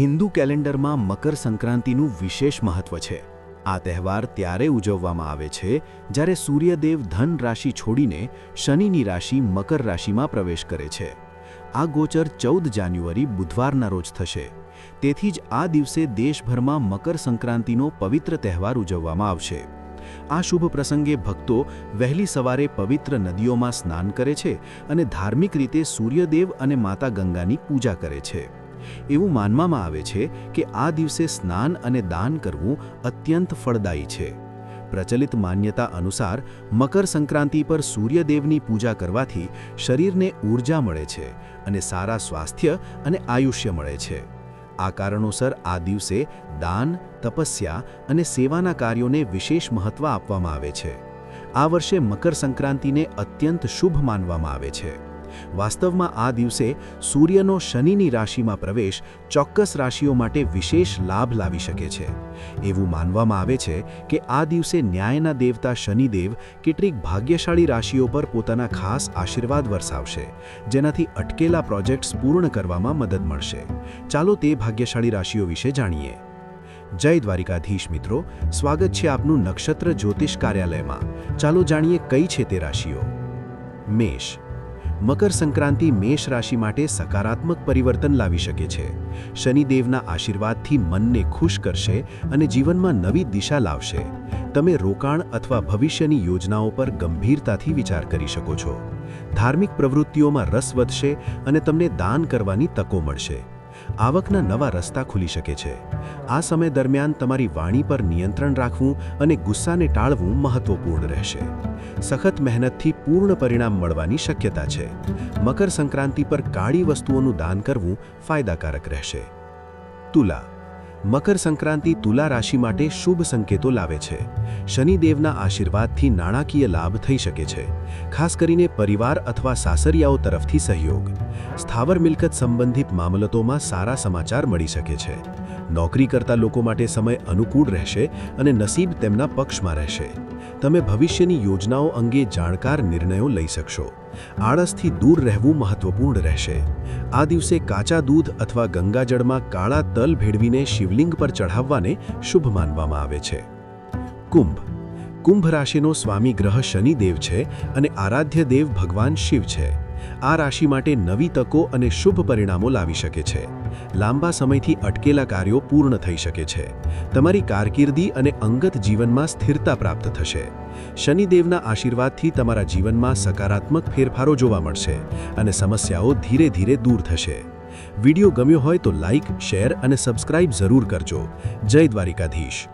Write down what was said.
હિન્દુ કેલેન્ડરમાં મકર સંક્રાંતિનું વિશેષ મહત્વ છે। આ તહેવાર ત્યારે ઉજવવામાં આવે છે જ્યારે સૂર્યદેવ ધન રાશિ છોડીને શનિની રાશિ મકર રાશિમાં પ્રવેશ કરે છે। આ ગોચર 14 જાન્યુઆરી બુધવારના રોજ થશે। તેથી જ આ દિવસે દેશભરમાં મકર સંક્રાંતિનો પવિત્ર તહેવાર ઉજવવામાં આવશે। આ શુભ પ્રસંગે ભક્તો વહેલી સવારે પવિત્ર નદીઓમાં સ્નાન કરે છે અને ધાર્મિક રીતે સૂર્યદેવ અને માતા ગંગાની પૂજા કરે છે। એવું માનવામાં આવે છે કે આ દિવસે સ્નાન અને દાન કરવું અત્યંત ફળદાયી છે। પ્રચલિત માન્યતા અનુસાર મકર સંક્રાંતિ પર સૂર્યદેવની પૂજા કરવાથી શરીરને ઊર્જા મળે છે અને સારા સ્વાસ્થ્ય અને આયુષ્ય મળે છે। આ કારણોસર આ દિવસે દાન, તપસ્યા અને સેવાના કાર્યોને વિશેષ મહત્વ આપવામાં આવે છે। આ વર્ષે મકર સંક્રાંતિને અત્યંત શુભ માનવામાં આવે છે। વાસ્તવમાં આ દિવસે સૂર્યનો શનિની રાશિમાં પ્રવેશ ચોક્કસ રાશિઓ માટે વિશેષ લાભ લાવી શકે છે। એવું માનવામાં આવે છે કે આ દિવસે ન્યાયના દેવતા શનિદેવ કેટલીક ભાગ્યશાળી રાશિઓ પર પોતાના ખાસ આશીર્વાદ વરસાવશે, જેનાથી અટકેલા પ્રોજેક્ટ્સ પૂર્ણ કરવામાં મદદ મળશે। ચાલો તે ભાગ્યશાળી રાશિઓ વિશે જાણીએ। જય દ્વારિકાધીશ મિત્રો, સ્વાગત છે આપનું નક્ષત્ર જ્યોતિષ કાર્યાલયમાં। ચાલો જાણીએ કઈ છે તે રાશિઓ। મેષ। મકર સંક્રાંતિ મેષ રાશિ માટે સકારાત્મક પરિવર્તન લાવી શકે છે। શનિદેવના આશીર્વાદથી મનને ખુશ કરશે અને જીવનમાં નવી દિશા લાવશે। તમે રોકાણ અથવા ભવિષ્યની યોજનાઓ પર ગંભીરતાથી વિચાર કરી શકો છો। ધાર્મિક પ્રવૃત્તિઓમાં રસ વધશે અને તમને દાન કરવાની તકો મળશે। આવકના નવા રસ્તા ખુલી શકે છે। આ સમય દરમિયાન તમારી વાણી પર નિયંત્રણ રાખવું અને ગુસ્સાને ટાળવું મહત્વપૂર્ણ રહેશે। સખત મહેનતથી પૂર્ણ પરિણામ મળવાની શક્યતા છે। મકર સંક્રાંતિ પર કાળી વસ્તુઓનું દાન કરવું ફાયદાકારક રહેશે। તુલા। મકર સંક્રાંતિ તુલા રાશિ માટે શુભ સંકેતો લાવે છે। શનિદેવના આશીર્વાદથી નાણાકીય લાભ થઈ શકે છે, ખાસ કરીને પરિવાર અથવા સાસરિયાઓ તરફથી સહયોગ। સ્થાવર મિલકત સંબંધિત મામલતોમાં સારા સમાચાર મળી શકે છે। નોકરી કરતા લોકો માટે સમય અનુકૂળ રહેશે અને નસીબ તેમના પક્ષમાં રહેશે। તમે ભવિષ્યની યોજનાઓ અંગે જાણકાર નિર્ણયો લઈ શકશો। આળસથી દૂર રહેવું મહત્વપૂર્ણ રહેશે। આ દિવસે કાચા દૂધ અથવા ગંગાજળમાં કાળા તલ ભેળવીને શિવલિંગ પર ચઢાવવાને શુભ માનવામાં આવે છે। કુંભ। કુંભ રાશિનો સ્વામી ગ્રહ શનિદેવ છે અને આરાધ્ય દેવ ભગવાન શિવ છે। આ રાશિ માટે નવી તકો અને શુભ પરિણામો લાવી શકે છે। લાંબા સમયથી અટકેલા કાર્યો પૂર્ણ થઈ શકે છે। તમારી કારકિર્દી અને અંગત જીવનમાં સ્થિરતા પ્રાપ્ત થશે। શનિદેવના આશીર્વાદથી તમારા જીવનમાં સકારાત્મક ફેરફારો જોવા મળશે અને સમસ્યાઓ ધીરે ધીરે દૂર થશે। વિડીયો ગમ્યો હોય તો લાઇક, શેર અને સબસ્ક્રાઇબ જરૂર કરજો। જય દ્વારિકાધીશ।